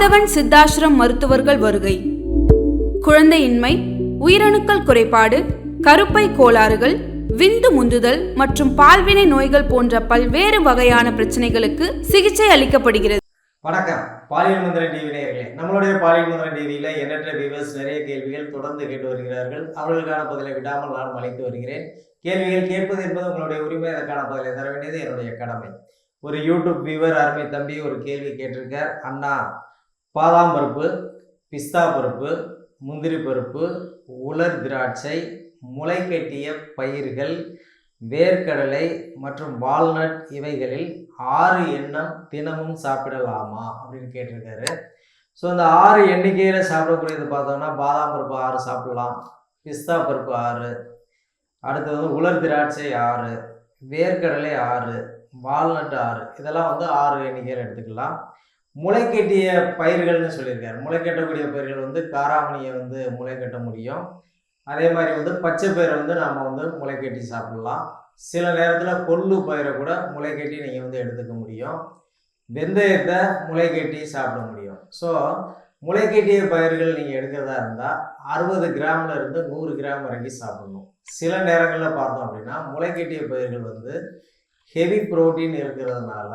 ஆதவன் சித்தாசிரம் மருத்துவர்கள் வருகை. குழந்தையின்மை, உயிரணுக்கள் குறைபாடு, கருப்பை கோளாறுகள், விந்து முந்துதல் மற்றும் பால்வினை நோய்கள் போன்ற பல்வேறு வகையான பிரச்சனைகளுக்கு சிகிச்சை அளிக்கப்படுகிறது. வணக்கம், பாலியல் மந்திரம் டிவி நேயர்களே. நம்மளுடைய பாலியல் மந்திரம் டிவியில் எண்ணற்ற வியூவர்ஸ் நிறைய கேள்விகள் தொடர்ந்து கேட்டு வருகிறார்கள். அவர்களுக்கான பதிலை விடாமல் நான் அளித்து வருகிறேன். கேள்விகள் கேட்பது என்பது உங்களுடைய உரிமை. அதற்கான பதிலை தர வேண்டியது என்னுடைய கடமை. ஒரு யூடியூப் வியூவர் அருமை தம்பி ஒரு கேள்வி கேட்டிருக்கார். அண்ணா, பாதாம் பருப்பு, பிஸ்தா பருப்பு, முந்திரி பருப்பு, உலர் திராட்சை, முளைக்கட்டிய பயிர்கள், வேர்க்கடலை மற்றும் வால்நட் இவைகளில் 6 எண்ணம் தினமும் சாப்பிடலாமா அப்படின்னு கேட்டிருக்காரு. ஸோ இந்த 6 எண்ணிக்கையில் சாப்பிடக்கூடியது பார்த்தோம்னா பாதாம் பருப்பு 6 சாப்பிடலாம், பிஸ்தா பருப்பு 6, அடுத்து வந்து உலர் திராட்சை 6, வேர்க்கடலை 6, வால்நட் 6, இதெல்லாம் வந்து 6 எண்ணிக்கையில் எடுத்துக்கலாம். முளைக்கட்டிய பயிர்கள்னு சொல்லியிருக்காரு. முளைக்கட்டக்கூடிய பயிர்கள் வந்து காராமணியை வந்து முளைக்கட்ட முடியும். அதே மாதிரி வந்து பச்சை பயிரை வந்து நாம் வந்து முளைக்கட்டி சாப்பிடலாம். சில நேரத்தில் கொள்ளு பயிரை கூட முளைக்கட்டி நீங்கள் வந்து எடுத்துக்க முடியும். வெந்தயத்தை முளைக்கட்டி சாப்பிட முடியும். ஸோ முளைக்கட்டிய பயிர்கள் நீங்கள் எடுக்கிறதா இருந்தால் 60 கிராமில் இருந்து 100 கிராம் வரைக்கும் சாப்பிடணும். சில நேரங்களில் பார்த்தோம் அப்படின்னா முளைக்கட்டிய பயிர்கள் வந்து ஹெவி ப்ரோட்டீன் இருக்கிறதுனால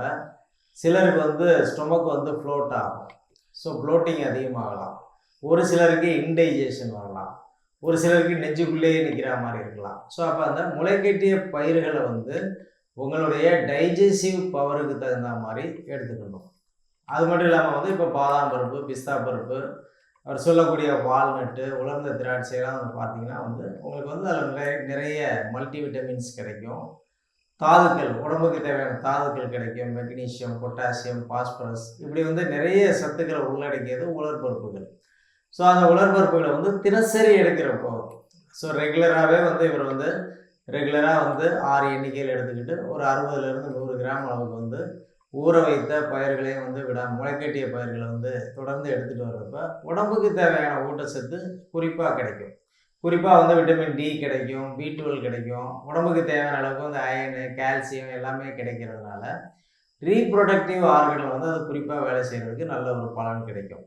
சிலருக்கு வந்து ஸ்டொமக் வந்து ஃப்ளோட் ஆகும். ஸோ ஃப்ளோட்டிங் அதிகமாகலாம். ஒரு சிலருக்கு இன்டைஜஷன் வரலாம். ஒரு சிலருக்கு நெஞ்சுக்குள்ளேயே நிற்கிற மாதிரி இருக்கலாம். ஸோ அப்போ அந்த முளைக்கட்டிய பயிர்களை வந்து உங்களுடைய டைஜஸ்டிவ் பவருக்கு தகுந்த மாதிரி எடுத்துக்கணும். அது மட்டும் இல்லாமல் வந்து இப்போ பாதாம் பருப்பு, பிஸ்தா பருப்பு, அவர் சொல்லக்கூடிய வால்நட்டு, உலர்ந்த திராட்சையெல்லாம் வந்து பார்த்தீங்கன்னா வந்து உங்களுக்கு வந்து அதில் நிறைய மல்டிவிட்டமின்ஸ் கிடைக்கும். தாதுக்கள், உடம்புக்கு தேவையான தாதுக்கள் கிடைக்கும். மெக்னீசியம், பொட்டாசியம், பாஸ்பரஸ், இப்படி வந்து நிறைய சத்துக்களை உள்ளடக்கியது உலர் பருப்புகள். ஸோ அந்த உலர்பருப்புகளை வந்து தினசரி எடுக்கிறப்போ, ஸோ ரெகுலராகவே வந்து இவர் வந்து ரெகுலராக வந்து 6 எண்ணிக்கையில் எடுத்துக்கிட்டு ஒரு 60லேருந்து 100 கிராம் அளவுக்கு வந்து ஊற வைத்த பயிர்களையும் வந்து முளைக்கட்டிய பயிர்களை வந்து தொடர்ந்து எடுத்துகிட்டு வர்றப்ப உடம்புக்கு தேவையான ஊட்டச்சத்து குறிப்பாக கிடைக்கும். குறிப்பாக வந்து விட்டமின் டி கிடைக்கும், B12 கிடைக்கும். உடம்புக்கு தேவையான அளவுக்கு வந்து அயனு, கால்சியம் எல்லாமே கிடைக்கிறதுனால ரீப்ரொடக்டிவ் ஆர்கனில் வந்து அது குறிப்பாக வேலை செய்கிறதுக்கு நல்ல ஒரு பலன் கிடைக்கும்.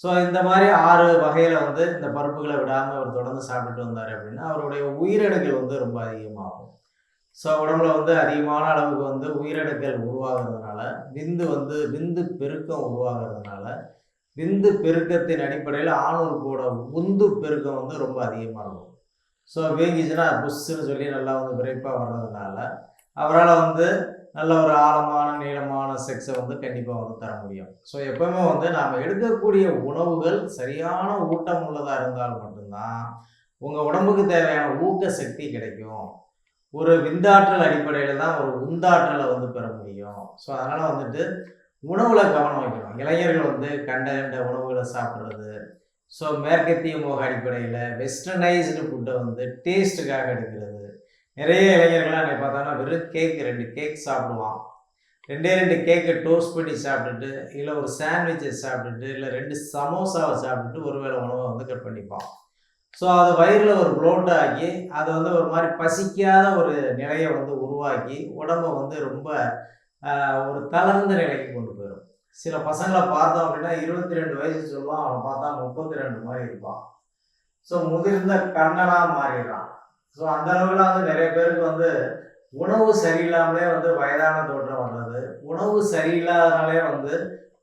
ஸோ இந்த மாதிரி 6 வகையில் வந்து இந்த பருப்புகளை விடாமல் அவர் தொடர்ந்து சாப்பிட்டுட்டு வந்தார் அப்படின்னா அவருடைய உயிரணுக்கள் வந்து ரொம்ப அதிகமாகும். ஸோ உடம்புல வந்து அதிகமான அளவுக்கு வந்து உயிரணுக்கள் உருவாகிறதுனால விந்து பெருக்கம் உருவாகிறதுனால விந்து பெருக்கத்தின் அடிப்படையில் ஆணுறுப்போட உந்து பெருக்கம் வந்து ரொம்ப அதிகமாக இருக்கும். ஸோ வீங்கிச்சுன்னா புஷ்ஷுன்னு சொல்லி நல்லா வந்து விரைப்பாக வர்றதுனால அவரால் வந்து நல்ல ஒரு ஆழமான நீளமான செக்ஸை வந்து கண்டிப்பாக வந்து தர முடியும். ஸோ எப்பவுமே வந்து நாம் எடுக்கக்கூடிய உணவுகள் சரியான ஊட்டம் உள்ளதாக இருந்தால் மட்டும்தான் உங்கள் உடம்புக்கு தேவையான ஊக்க சக்தி கிடைக்கும். ஒரு விந்தாற்றல் அடிப்படையில் தான் ஒரு உந்தாற்றலை வந்து பெற முடியும். ஸோ அதனால் வந்துட்டு உணவில் கவனம் வைக்கணும். இளைஞர்கள் வந்து கண்ட உணவுகளை சாப்பிட்றது, ஸோ மேற்கத்திய மோக அடிப்படையில் வெஸ்டர்னைஸ்டு ஃபுட்டை வந்து டேஸ்ட்டுக்காக எடுக்கிறது. நிறைய இளைஞர்கள்லாம் என்னை பார்த்தோன்னா வெறும் 2 கேக் சாப்பிடுவான். 2 கேக்கை டோஸ்ட் பண்ணி சாப்பிட்டுட்டு, இல்லை ஒரு சாண்ட்விச்சை சாப்பிட்டுட்டு, இல்லை 2 சமோசாவை சாப்பிட்டுட்டு ஒருவேளை உணவை வந்து கட் பண்ணிப்பான். ஸோ அது வயிறில் ஒரு ப்ளோட் ஆகி அது வந்து ஒரு மாதிரி பசிக்காத ஒரு நிலையை வந்து உருவாக்கி உடம்பை வந்து ரொம்ப ஒரு தளர்ந்த நிலைக்கு கொண்டு போயிடும். சில பசங்களை பார்த்தோம் அப்படின்னா 22 வயசு சொல்லுவான், அவனை பார்த்தா 32 மாதிரி இருப்பான். ஸோ முதிர்ந்த கண்ணனாக மாறிடுறான். ஸோ அந்த அளவுக்குலாம் வந்து நிறைய பேருக்கு வந்து உணவு சரியில்லாமலே வந்து வயதான தோற்றம் வர்றது, உணவு சரியில்லாதனாலே வந்து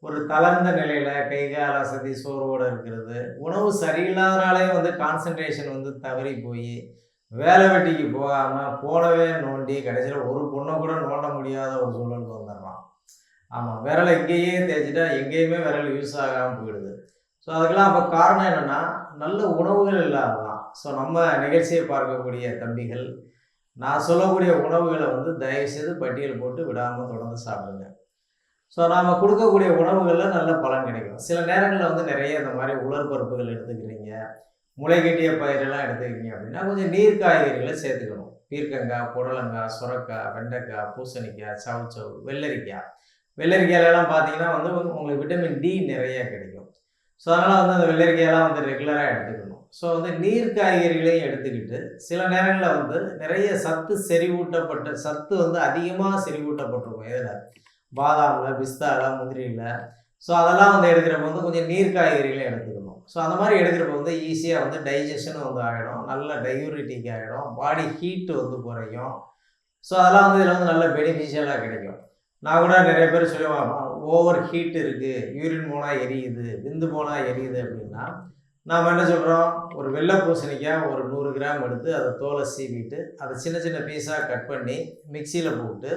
ஒரு தளர்ந்த நிலையில் கை கால் அசதி சோர்வோடு இருக்கிறது, உணவு சரியில்லாதனாலே வந்து கான்சன்ட்ரேஷன் வந்து தவறி போய் வேலை வெட்டிக்கு போகாமல் போனவே நோண்டி கடைசியில் ஒரு பொண்ணை கூட நோண்ட முடியாத ஒரு சூழலுக்கு வந்துடுறான். ஆமாம், விரலை எங்கேயே தேய்ச்சிட்டா எங்கேயுமே விரல் யூஸ் ஆகாமல் போயிடுது. ஸோ அதுக்கெல்லாம் அப்போ காரணம் என்னென்னா நல்ல உணவுகள் இல்லாததான். ஸோ நம்ம நிகழ்ச்சியை பார்க்கக்கூடிய தம்பிகள், நான் சொல்லக்கூடிய உணவுகளை வந்து தயவுசெய்து பட்டியல் போட்டு விடாமல் தொடர்ந்து சாப்பிடுங்க. ஸோ நாம் கொடுக்கக்கூடிய உணவுகளில் நல்ல பலன் கிடைக்கும். சில நேரங்களில் வந்து நிறைய இந்த மாதிரி உலர் பருப்புகள் எடுத்துக்கிறீங்க, முளைக்கட்டிய பயிரெல்லாம் எடுத்துக்கிறீங்க அப்படின்னா கொஞ்சம் நீர் காய்கறிகளை சேர்த்துக்கணும். பீர்க்கங்காய், புடலங்காய், சுரக்காய், வெண்டைக்காய், பூசணிக்காய், சவுச்சவ், வெள்ளரிக்காயெல்லாம் பார்த்தீங்கன்னா வந்து உங்களுக்கு விட்டமின் டி நிறைய கிடைக்கும். ஸோ அதனால் வந்து அந்த வெள்ளரிக்காயெல்லாம் வந்து ரெகுலராக எடுத்துக்கணும். ஸோ வந்து நீர் காய்கறிகளையும் எடுத்துக்கிட்டு சில நேரங்களில் வந்து நிறைய சத்து வந்து அதிகமாக செறிவூட்டப்பட்டிருக்கும். இதில் பாதாமில், பிஸ்தாவில், முந்திரியில். ஸோ அதெல்லாம் வந்து எடுக்கிறப்ப வந்து கொஞ்சம் நீர் காய்கறிகளை எடுத்துக்கணும். ஸோ அந்த மாதிரி எடுக்கிறப்ப வந்து ஈஸியாக வந்து டைஜஷன் வந்து ஆகிடும், நல்ல டையூரிட்டிக் ஆகிடும், பாடி ஹீட்டு வந்து குறையும். ஸோ அதெல்லாம் வந்து இதில் வந்து நல்ல பெனிஃபிஷியலாக கிடைக்கும். நான் கூட நிறைய பேர் சொல்லுவேன், ஓவர் ஹீட் இருக்குது, யூரின் போனால் எரியுது, விந்து போனால் எரியுது அப்படின்னா, நாம் என்ன சொல்கிறோம், ஒரு வெள்ளை பூசணிக்காய் ஒரு 100 கிராம் எடுத்து அதை தோலை சீவிட்டு அதை சின்ன சின்ன பீஸாக கட் பண்ணி மிக்சியில் போட்டு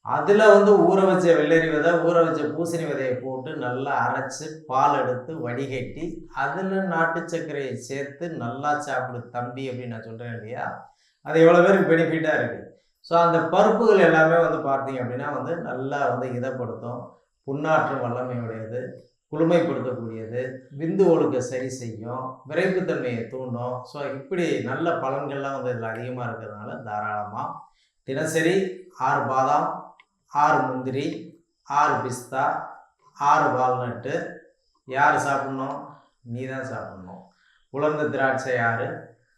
அதில் வந்து ஊற வச்ச வெள்ளரி விதை, ஊற வச்ச பூசணி விதையை போட்டு நல்லா அரைச்சி பால் எடுத்து வடிகட்டி அதில் நாட்டு சர்க்கரையை சேர்த்து நல்லா சாப்பிடு தம்பி அப்படின்னு நான் சொல்கிறேன் இல்லையா, அது எவ்வளோ பேருக்கு பெனிஃபிட்டாக இருக்குது. ஸோ அந்த பருப்புகள் எல்லாமே வந்து பார்த்தீங்க அப்படின்னா வந்து நல்லா வந்து இதப்படுத்தும், புண்ணாற்றும் வல்லமையுடையது, குளுமைப்படுத்தக்கூடியது, விந்து ஒழுக்க சரி செய்யும், விரைப்புத்தன்மையை தூண்டும். ஸோ இப்படி நல்ல பலன்கள்லாம் வந்து இதில் அதிகமாக இருக்கிறதுனால தாராளமாக தினசரி 6 பாதாம், 6 முந்திரி, 6 பிஸ்தா, 6 வால்நட்டு யார் சாப்பிட்ணும், நீ தான் சாப்பிட்ணும். உலர்ந்த திராட்சை 6,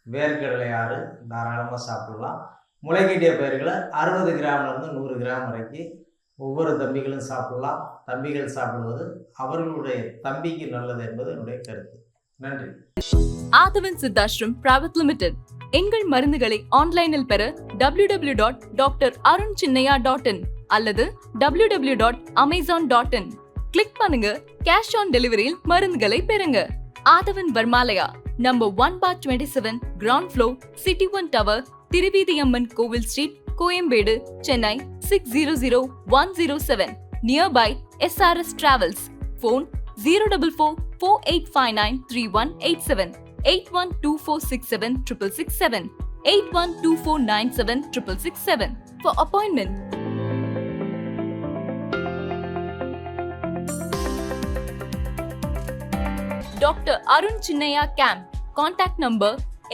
வேர்க்கடலை 6 தாராளமாக சாப்பிட்லாம். முளைக்கட்டிய பயிர்களை 60 கிராம்லேருந்து 100 கிராம் வரைக்கும் ஒவ்வொரு தம்பிகளும் சாப்பிடலாம். தம்பிகள் சாப்பிடுவது அவர்களுடைய தம்பிக்கு நல்லது என்பது என்னுடைய கருத்து. நன்றி. ஆதவன் சித்தாஷ்ரம் பிரைவேட் லிமிடெட். எங்கள் மருந்துகளை ஆன்லைனில் பெற www.drarunchinnaya.in அல்லது www.amazon.in கிளிக் பண்ணுங்க. கேஷ் ஆன் டெலிவரியில் மருந்துகளை பெறுங்க. Aadhavan Varmalaya, number 1/27, ground floor, city 1 tower, Thiruveedhiamman Kovil street, Koyambedu, Chennai 600107. Nearby SRS Travels. Phone 04448593187, 8124676667, 8124976667 for appointment. Dr. Arun Chinnaya Camp. Contact number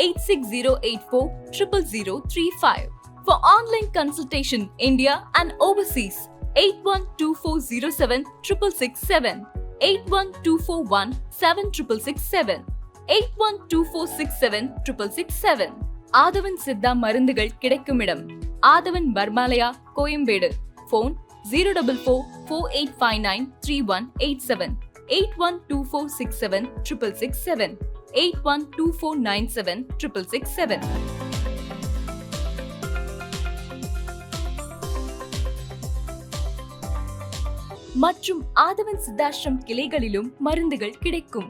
86084000035. For online consultation, India and overseas, 8124076667, 8124176667, 8124676667. ஆதவன் சித்தா மருந்துகள் கிடைக்கும் இடம் ஆதவன் வர்மாலயா, கோயம்பேடு. Phone 04448593187, 8124676667, 8124976667. மற்றும் ஆதவன் சித்தாஷ்ரம் கிளைகளிலும் மருந்துகள் கிடைக்கும்.